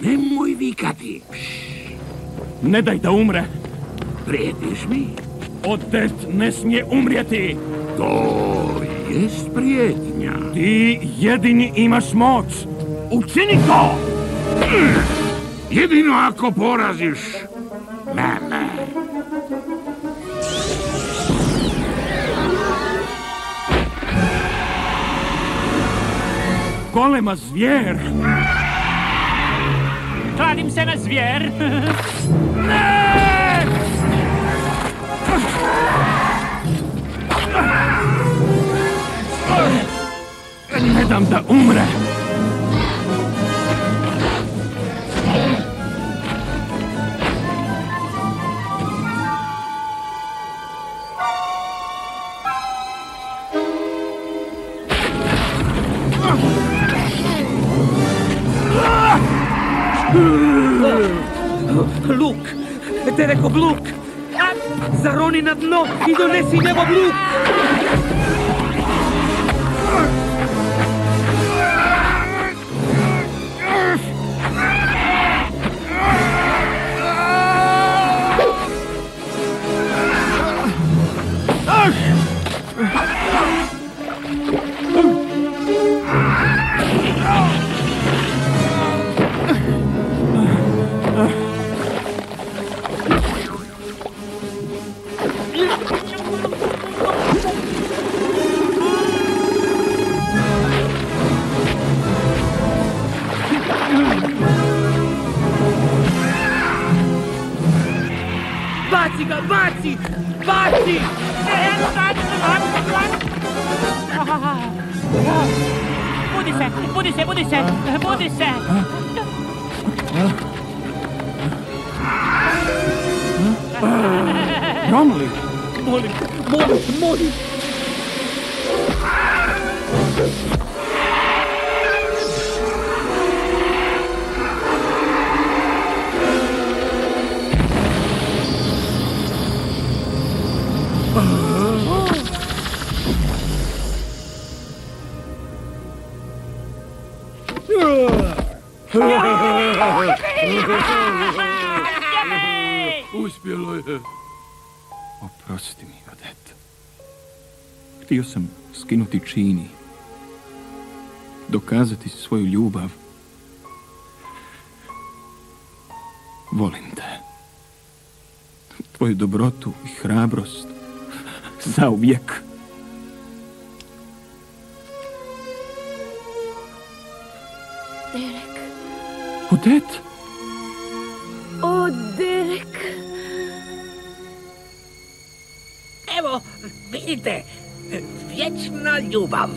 Nemoj vikati. Ne daj da umre. Prijetiš mi? Odet ne smije umrijeti. To jest prijetnja. Ti jedini imaš moć. Učini to! Jedino ako poraziš mene. Golema zvijer. Kladim se na zvijer. Ne dam da umre. Luk! Derekov luk! Zaroni na dno i donesi njegov luk! Baci ga, baci! Baci! Budi se, budi se, budi se, budi se! Romli. Molim, molim, molim! Uspjelo je. Oprosti mi, Odet. Htio sam skinuti čini. Dokazati svoju ljubav. Volim te. Tvoju dobrotu i hrabrost. Zauvijek. Derek. Odet? O, Derek. Evo, vidite, vječna ljubav.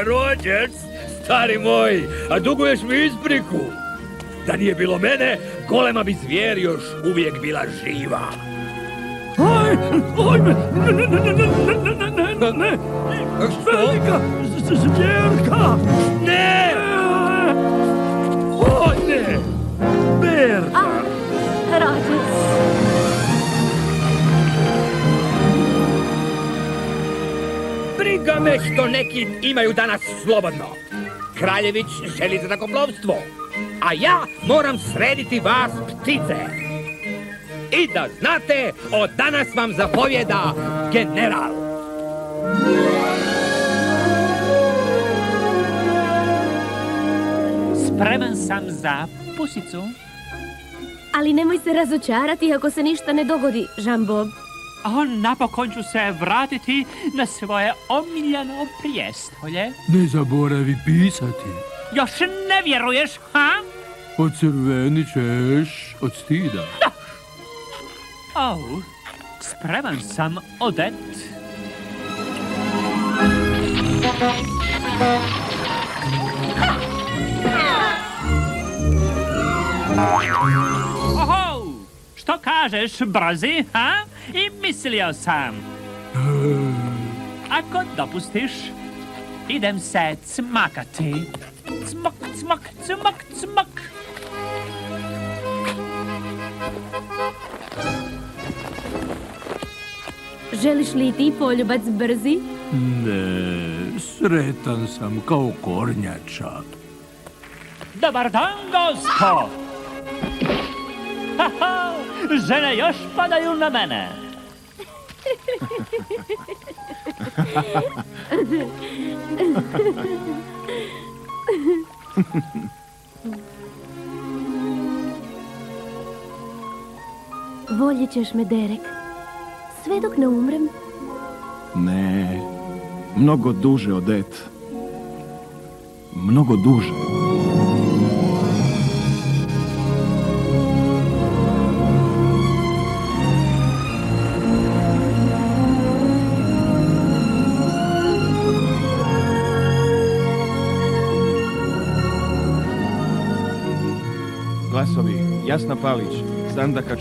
Rođac, stari moj, a duguješ mi ispriku. Da nije bilo mene, golema bi zvijer još uvijek bila živa. Ajme! Ne! Velika zvjerka! Ne! O, ne! Berta! Rođac. Briga me što neki imaju danas slobodno. Kraljević želi zrakoplovstvo, a ja moram srediti vas ptice. I da znate, od danas vam zapovjeda general. Spreman sam za pusicu. Ali nemoj se razočarati ako se ništa ne dogodi, Žambo. A napokon ću se vratiti na svoje omiljeno prijestolje. Ne zaboravi pisati. Još ne vjeruješ, ha? Ocrvenit ćeš od stida. Oh, spreman sam, Odet. kažeš brzi, ha? I mislio sam. Ako dopustiš, idem se cmakati. Cmak, cmak, cmak, cmak. Želiš li i ti poljubac brzi? Ne, sretan sam kao kornjača. Dobar dan, gospo! Haha, žene još padaju na mene. Voljet ćeš me, Derek. Sve dok ne umrem. Ne, mnogo duže od Et. Mnogo duže. Glasovi Jasna Palić, Sanda